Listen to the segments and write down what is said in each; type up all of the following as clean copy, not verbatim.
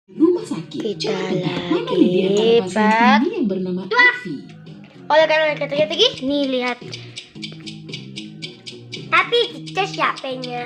Rumah sakit. Kita Mana nih di antara pasien lagi ini yang bernama Evi? oleh karena kata-kata nih lihat. Tapi kita siapanya?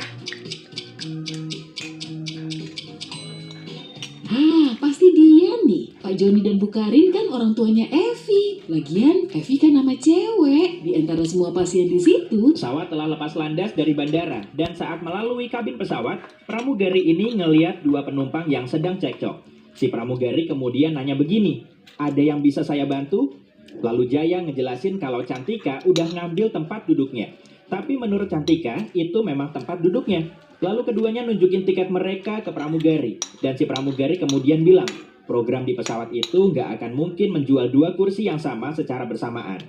Pasti dia nih. Pak Joni dan Bu Karin kan orang tuanya Evi. Lagian Evi kan nama cewek. Di antara semua pasien di situ. Pesawat telah lepas landas dari bandara dan saat melalui kabin pesawat, pramugari ini ngeliat dua penumpang yang sedang cekcok. Si pramugari kemudian nanya begini, ada yang bisa saya bantu? Lalu Jaya ngejelasin kalau Cantika udah ngambil tempat duduknya. Tapi menurut Cantika, itu memang tempat duduknya. Lalu keduanya nunjukin tiket mereka ke pramugari. Dan si pramugari kemudian bilang, program di pesawat itu nggak akan mungkin menjual dua kursi yang sama secara bersamaan.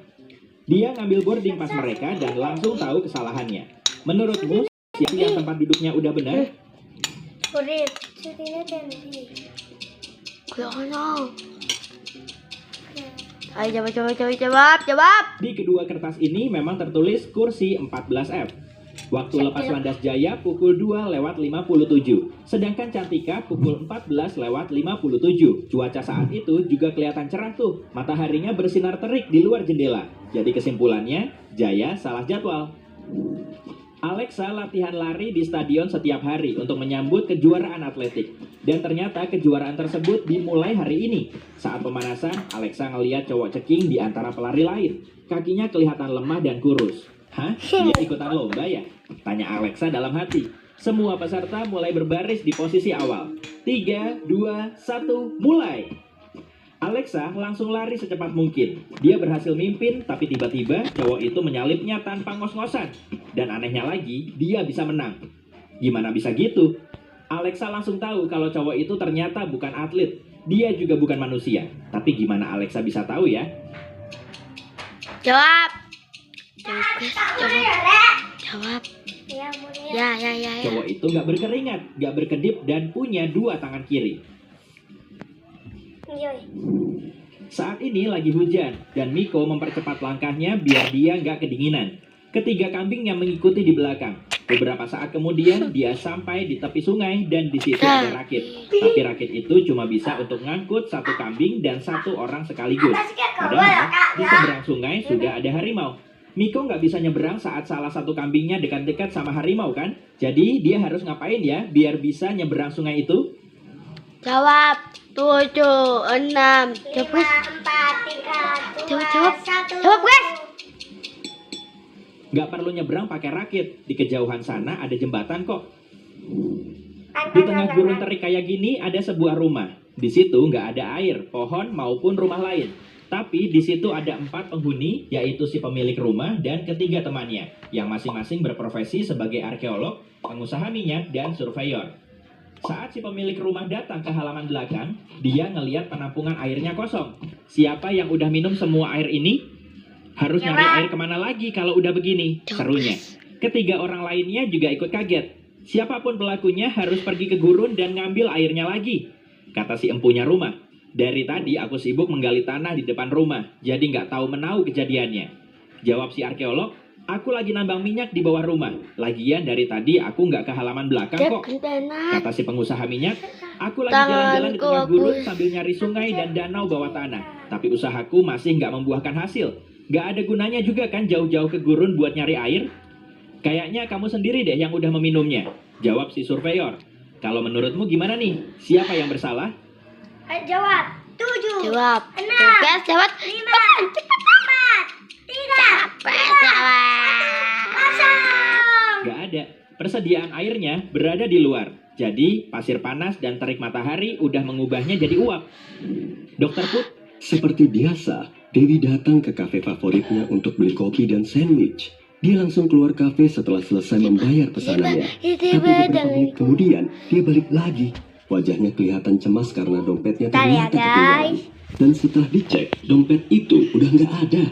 Dia ngambil boarding pass mereka dan langsung tahu kesalahannya. Menurutmu, siapa yang tempat duduknya udah benar? Kurit, sini ganti. Ayo jawab. Di kedua kertas ini memang tertulis kursi 14F. Waktu lepas landas Jaya pukul 2:57. Sedangkan Cantika pukul 14:57. Cuaca saat itu juga kelihatan cerah tuh. Mataharinya bersinar terik di luar jendela. Jadi kesimpulannya, Jaya salah jadwal. Alexa latihan lari di stadion setiap hari untuk menyambut kejuaraan atletik. Dan ternyata kejuaraan tersebut dimulai hari ini. Saat pemanasan, Alexa ngeliat cowok ceking di antara pelari lain. Kakinya kelihatan lemah dan kurus. Hah? Dia ikutan lomba ya? Tanya Alexa dalam hati. Semua peserta mulai berbaris di posisi awal. 3, 2, 1, mulai! Alexa langsung lari secepat mungkin. Dia berhasil mimpin, tapi tiba-tiba cowok itu menyalipnya tanpa ngos-ngosan. Dan anehnya lagi, dia bisa menang. Gimana bisa gitu? Alexa langsung tahu kalau cowok itu ternyata bukan atlet. Dia juga bukan manusia. Tapi gimana Alexa bisa tahu ya? Jawab. Ya. Cowok itu nggak berkeringat, nggak berkedip, dan punya dua tangan kiri. Saat ini lagi hujan, dan Miko mempercepat langkahnya biar dia nggak kedinginan. Ketiga kambing yang mengikuti di belakang. Beberapa saat kemudian, dia sampai di tepi sungai dan di situ ada rakit. Tapi rakit itu cuma bisa untuk ngangkut satu kambing dan satu orang sekaligus. Padahal di seberang sungai sudah ada harimau. Miko nggak bisa nyeberang saat salah satu kambingnya dekat-dekat sama harimau kan? Jadi dia harus ngapain ya biar bisa nyeberang sungai itu? Jawab. 7, 6. Jawab guys. Nggak perlu nyebrang pakai rakit. Di kejauhan sana ada jembatan kok. Di tengah gurun terik kayak gini ada sebuah rumah. Di situ nggak ada air, pohon maupun rumah lain. Tapi di situ ada 4 penghuni, yaitu si pemilik rumah dan ketiga temannya, yang masing-masing berprofesi sebagai arkeolog, pengusaha minyak, dan surveyor. Saat si pemilik rumah datang ke halaman belakang, dia ngeliat penampungan airnya kosong. Siapa yang udah minum semua air ini? Harus nyari air kemana lagi kalau udah begini? Serunya. Ketiga orang lainnya juga ikut kaget. Siapapun pelakunya harus pergi ke gurun dan ngambil airnya lagi, kata si empunya rumah. Dari tadi aku sibuk menggali tanah di depan rumah, jadi nggak tahu menau kejadiannya. Jawab si arkeolog, aku lagi nambang minyak di bawah rumah. Lagian dari tadi aku nggak ke halaman belakang kok, kata si pengusaha minyak. Aku lagi jalan-jalan di tengah gurun sambil nyari sungai dan danau bawah tanah. Tapi usahaku masih nggak membuahkan hasil. Nggak ada gunanya juga kan jauh-jauh ke gurun buat nyari air? Kayaknya kamu sendiri deh yang udah meminumnya, jawab si surveyor. Kalau menurutmu gimana nih? Siapa yang bersalah? Jawab. 7. Jawab. 6. Guys, jawab. 5. Cepat. 4. 3. Gak ada. Persediaan airnya berada di luar. Jadi, pasir panas dan terik matahari udah mengubahnya jadi uap. Dokter Put, seperti biasa, Dewi datang ke kafe favoritnya untuk beli kopi dan sandwich. Dia langsung keluar kafe setelah selesai membayar pesanannya. Tapi beberapa menit kemudian, dia balik lagi. Wajahnya kelihatan cemas karena dompetnya ternyata ketinggalan. Dan setelah dicek, dompet itu udah nggak ada.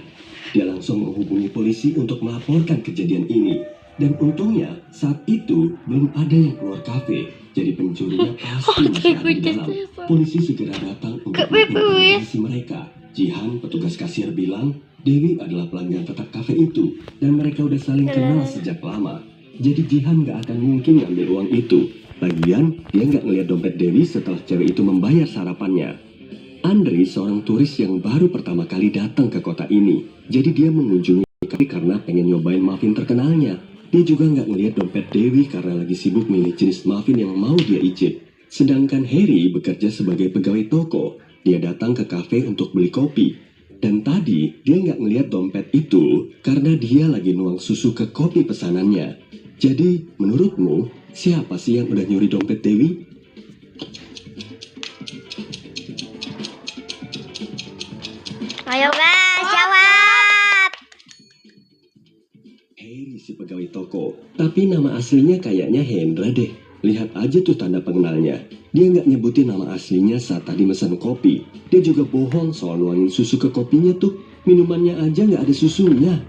Dia langsung menghubungi polisi untuk melaporkan kejadian ini. Dan untungnya, saat itu belum ada yang keluar kafe. Jadi pencurinya pasti masih ada di dalam. Polisi segera datang untuk menginterogasi mereka. Jihan, petugas kasir bilang, Dewi adalah pelanggan tetap kafe itu. Dan mereka udah saling kenal sejak lama. Jadi Jihan nggak akan mungkin ngambil uang itu. Lagian, dia nggak ngeliat dompet Dewi setelah cewek itu membayar sarapannya. Andri seorang turis yang baru pertama kali datang ke kota ini. Jadi dia mengunjungi kafe karena pengen nyobain muffin terkenalnya. Dia juga nggak ngeliat dompet Dewi karena lagi sibuk milih jenis muffin yang mau dia icip. Sedangkan Harry bekerja sebagai pegawai toko. Dia datang ke kafe untuk beli kopi. Dan tadi dia nggak ngeliat dompet itu karena dia lagi nuang susu ke kopi pesanannya. Jadi menurutmu siapa sih yang udah nyuri dompet Dewi? Ayo guys, jawab. Harry si pegawai toko. Tapi nama aslinya kayaknya Hendra deh. Lihat aja tuh tanda pengenalnya. Dia nggak nyebutin nama aslinya saat tadi mesen kopi. Dia juga bohong soal nuangin susu ke kopinya tuh. Minumannya aja nggak ada susunya.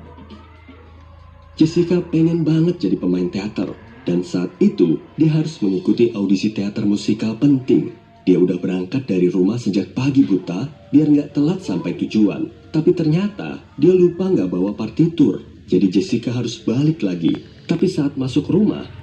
Jessica pengen banget jadi pemain teater. Dan saat itu, dia harus mengikuti audisi teater musikal penting. Dia udah berangkat dari rumah sejak pagi buta, biar nggak telat sampai tujuan. Tapi ternyata, dia lupa nggak bawa partitur. Jadi Jessica harus balik lagi. Tapi saat masuk rumah,